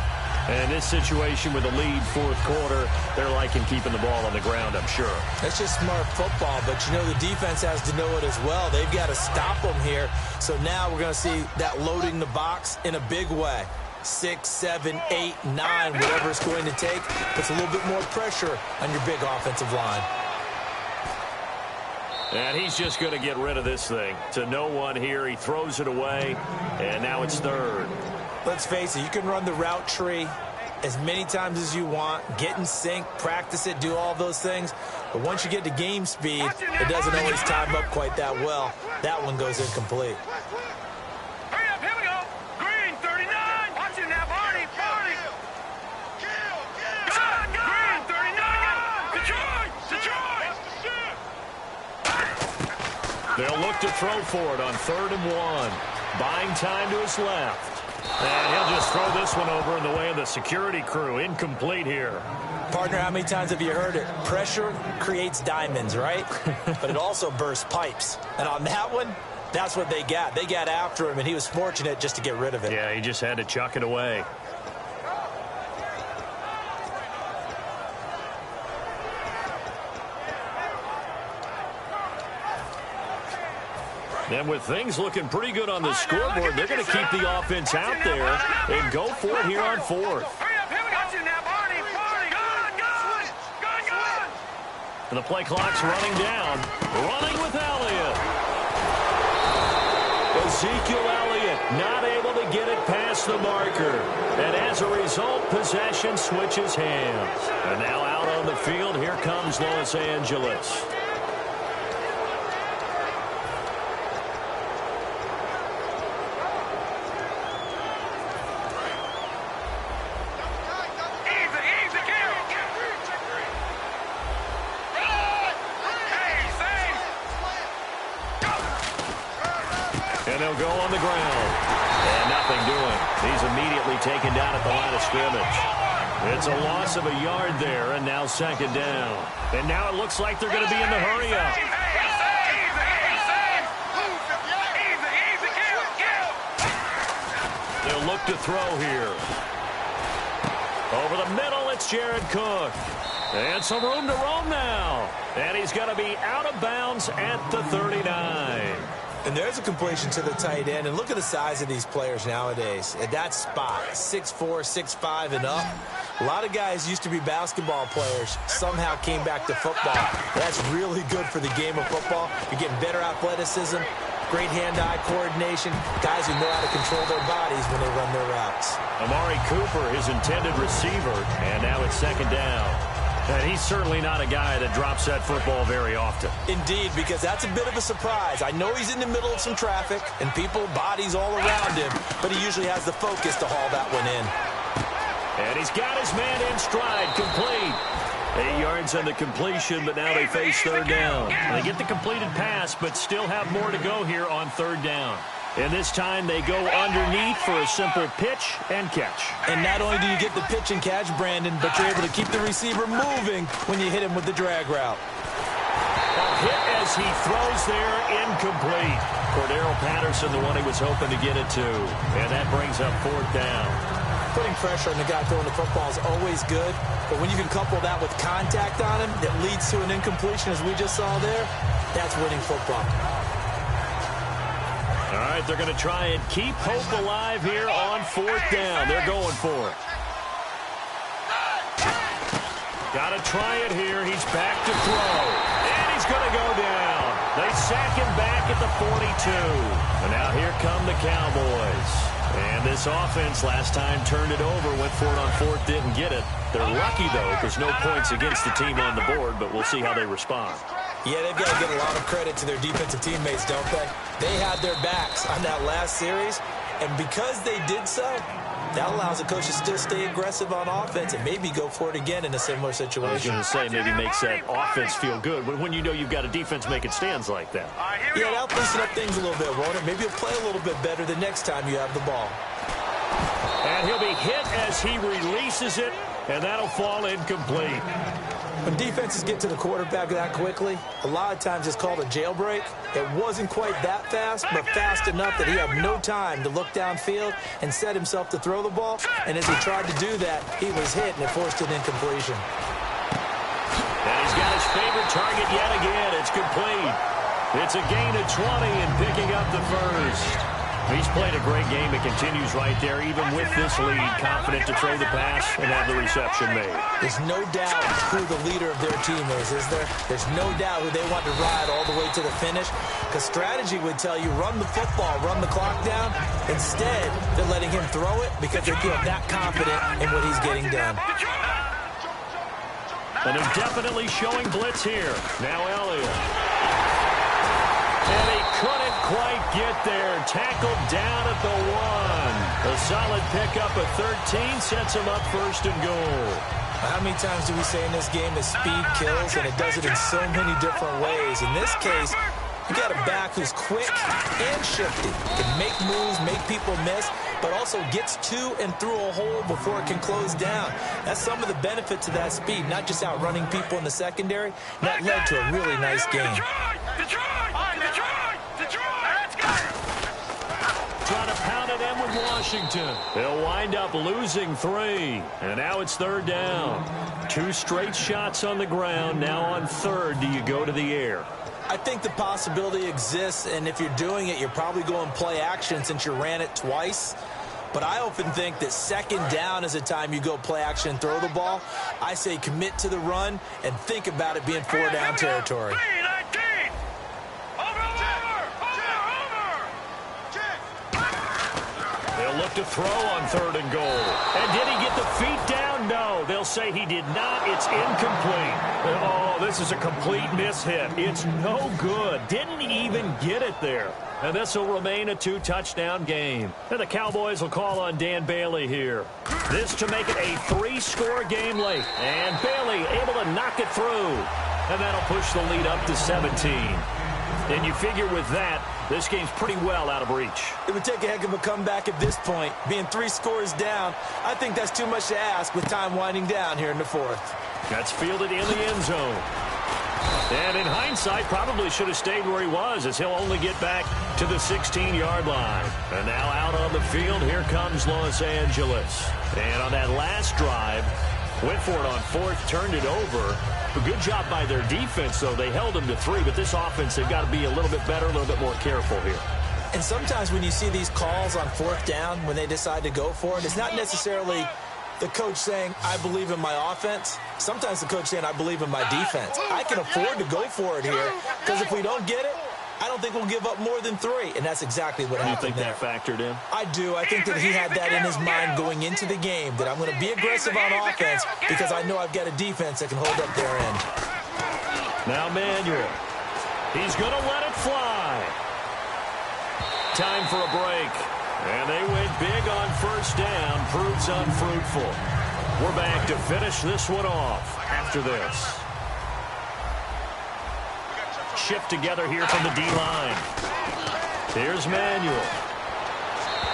And this situation with the lead fourth quarter, they're liking keeping the ball on the ground, I'm sure. That's just smart football, but you know the defense has to know it as well. They've got to stop them here. So now we're going to see that loading the box in a big way. 6, 7, 8, 9, whatever it's going to take, puts a little bit more pressure on your big offensive line. And he's just going to get rid of this thing. To no one here, he throws it away, and now it's 3rd. Let's face it, you can run the route tree as many times as you want, get in sync, practice it, do all those things. But once you get to game speed, it doesn't always time up quite that well. That one goes incomplete. Hurry up, here we go. Green, 39. Watching that, Barney. Green, 39. Detroit. They'll look to throw for it on 3rd and 1. Buying time to his left. And he'll just throw this one over in the way of the security crew. Incomplete here. Partner, how many times have you heard it? Pressure creates diamonds, right? But it also bursts pipes. And on that one, that's what they got. They got after him, and he was fortunate just to get rid of it. Yeah, he just had to chuck it away. And with things looking pretty good on the scoreboard, they're going to keep the offense out there and go for it here on 4th. And the play clock's running down. Running with Elliott. Ezekiel Elliott not able to get it past the marker. And as a result, possession switches hands. And now out on the field, here comes Los Angeles. And they'll go on the ground. And nothing doing. He's immediately taken down at the line of scrimmage. It's a loss of a yard there, and now second down. And now it looks like they're going to be in the hurry-up. They'll look to throw here. Over the middle, it's Jared Cook. And some room to roam now. And he's going to be out of bounds at the 39. And there's a completion to the tight end. And look at the size of these players nowadays. At that spot, 6'4", 6'5", and up. A lot of guys used to be basketball players, somehow came back to football. That's really good for the game of football. You're getting better athleticism, great hand-eye coordination, guys who know how to control their bodies when they run their routes. Amari Cooper, his intended receiver, and now it's second down. And he's certainly not a guy that drops that football very often. Indeed, because that's a bit of a surprise. I know he's in the middle of some traffic and people, bodies all around him, but he usually has the focus to haul that one in. And he's got his man in stride, complete. 8 yards on the completion, but now they face third down. And they get the completed pass, but still have more to go here on third down. And this time they go underneath for a simple pitch and catch. And not only do you get the pitch and catch, Brandon, but you're able to keep the receiver moving when you hit him with the drag route. A hit as he throws there, incomplete. Cordero Patterson, the one he was hoping to get it to. And that brings up fourth down. Putting pressure on the guy throwing the football is always good, but when you can couple that with contact on him that leads to an incompletion, as we just saw there, that's winning football. All right, they're going to try and keep hope alive here on fourth down. They're going for it. Got to try it here. He's back to throw. And he's going to go down. They sack him back at the 42. And now here come the Cowboys. And this offense last time turned it over, went for it on fourth, didn't get it. They're lucky, though, because no points against the team on the board, but we'll see how they respond. Yeah, they've got to get a lot of credit to their defensive teammates, don't they? They had their backs on that last series, and because they did so, that allows the coach to still stay aggressive on offense and maybe go for it again in a similar situation. I was going to say maybe makes that offense feel good, but when you know you've got a defense making stands like that. Yeah, that'll loosen up things a little bit, won't it? Maybe you'll play a little bit better the next time you have the ball. And he'll be hit as he releases it, and that'll fall incomplete. When defenses get to the quarterback that quickly, a lot of times it's called a jailbreak. It wasn't quite that fast, but fast enough that he had no time to look downfield and set himself to throw the ball. And as he tried to do that, he was hit, and it forced an incompletion. And he's got his favorite target yet again. It's complete. It's a gain of 20 and picking up the first. He's played a great game. It continues right there, even with this lead, confident to throw the pass and have the reception made. There's no doubt who the leader of their team is there? There's no doubt who they want to ride all the way to the finish, because strategy would tell you run the football, run the clock down. Instead, they're letting him throw it because they feel that confident in what he's getting done. And they're definitely showing blitz here. Now Elliott. And he couldn't quite get there. Tackled down at the 1. A solid pickup of 13 sets him up first and goal. How many times do we say in this game that speed kills, and it does it in so many different ways? In this case, you got a back who's quick and shifty, can make moves, make people miss, but also gets to and through a hole before it can close down. That's some of the benefits of that speed, not just outrunning people in the secondary. That led to a really nice game. Trying to pound it in with Washington. They'll wind up losing 3. And now it's third down. 2 straight shots on the ground. Now on third, do you go to the air? I think the possibility exists, and if you're doing it, you're probably going play action since you ran it twice. But I often think that second down is a time you go play action and throw the ball. I say commit to the run and think about it being 4-down territory. They'll look to throw on third and goal. And did he get the feet down? No. They'll say he did not. It's incomplete. Oh, this is a complete mishit. It's no good. Didn't even get it there. And this will remain a 2-touchdown game. And the Cowboys will call on Dan Bailey here. This to make it a 3-score game late. And Bailey able to knock it through. And that'll push the lead up to 17. And you figure with that, This game's pretty well out of reach. It would take a heck of a comeback at this point. Being 3 scores down, I think that's too much to ask with time winding down here in the 4th. That's fielded in the end zone. And in hindsight, probably should have stayed where he was, as he'll only get back to the 16-yard line. And now out on the field, here comes Los Angeles. And on that last drive, went for it on 4th, turned it over. A good job by their defense, though. They held them to 3, but this offense, they've got to be a little bit better, a little bit more careful here. And sometimes when you see these calls on 4th down, when they decide to go for it, it's not necessarily the coach saying, I believe in my offense. Sometimes the coach saying, I believe in my defense. I can afford to go for it here, because if we don't get it, I don't think we'll give up more than 3, and that's exactly what happened there. You think that factored in? I do. I think that he had that in his mind going into the game, that I'm going to be aggressive on offense because I know I've got a defense that can hold up their end. Now Manuel. He's going to let it fly. Time for a break. And they went big on 1st down. Proves unfruitful. We're back to finish this one off after this. Shift together here from the D-line. Here's Manuel.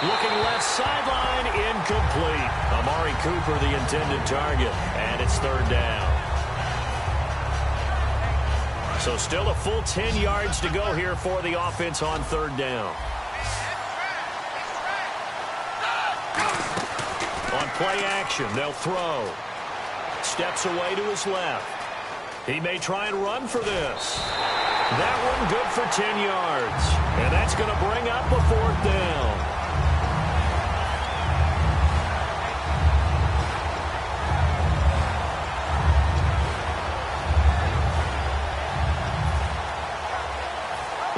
Looking left sideline, incomplete. Amari Cooper, the intended target, and it's 3rd down. So still a full 10 yards to go here for the offense on 3rd down. On play action, they'll throw. Steps away to his left. He may try and run for this. That one good for 10 yards. And that's going to bring up a 4th down.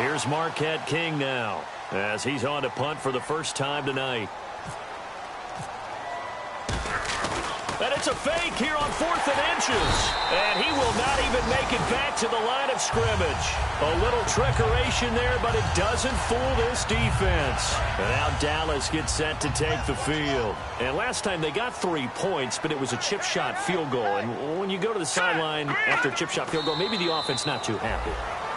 Here's Marquette King now, as he's on to punt for the first time tonight. And it's a fake here on 4th and inches. And he will not even make it back to the line of scrimmage. A little trickeration there, but it doesn't fool this defense. And now Dallas gets set to take the field. And last time they got 3 points, but it was a chip shot field goal. And when you go to the sideline after a chip shot field goal, maybe the offense not too happy.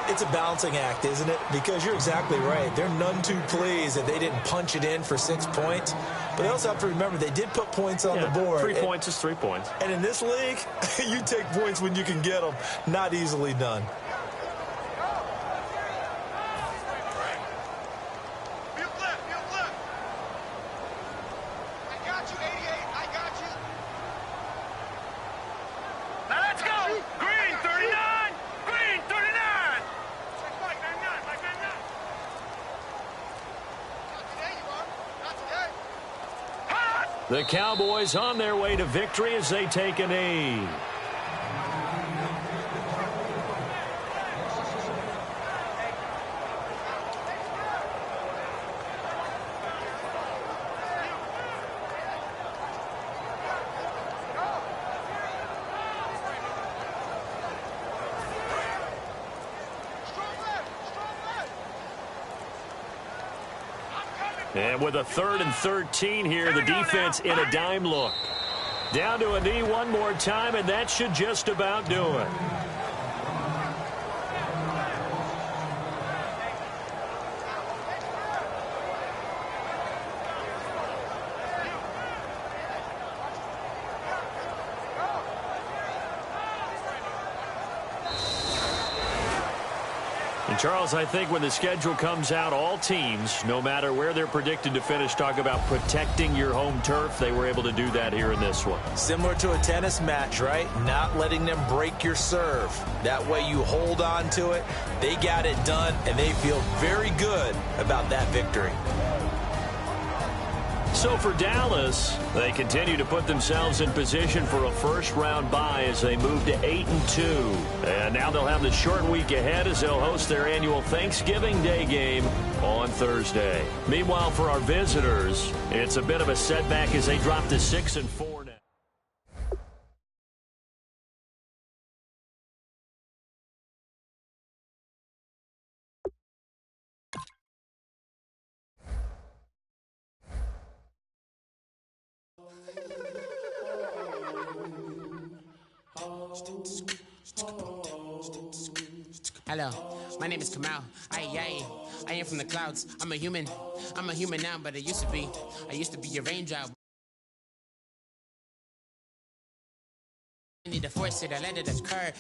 It's a balancing act, isn't it? Because you're exactly right. They're none too pleased that they didn't punch it in for 6 points. But they also have to remember they did put points on the board. 3 points is 3 points. And in this league, you take points when you can get them. Not easily done. The Cowboys on their way to victory as they take a knee. And with a 3rd and 13 here, the defense in a dime look. Down to a knee one more time, and that should just about do it. And Charles, I think when the schedule comes out, all teams, no matter where they're predicted to finish, talk about protecting your home turf. They were able to do that here in this one. Similar to a tennis match, right? Not letting them break your serve. That way you hold on to it. They got it done, and they feel very good about that victory. So for Dallas, they continue to put themselves in position for a first-round bye as they move to 8-2. And now they'll have the short week ahead as they'll host their annual Thanksgiving Day game on Thursday. Meanwhile, for our visitors, it's a bit of a setback as they drop to 6-4 now. Hello, My name is Kamal. I am from the clouds. I'm a human now, but I used to be a raindrop. I need to force it, I let it occur.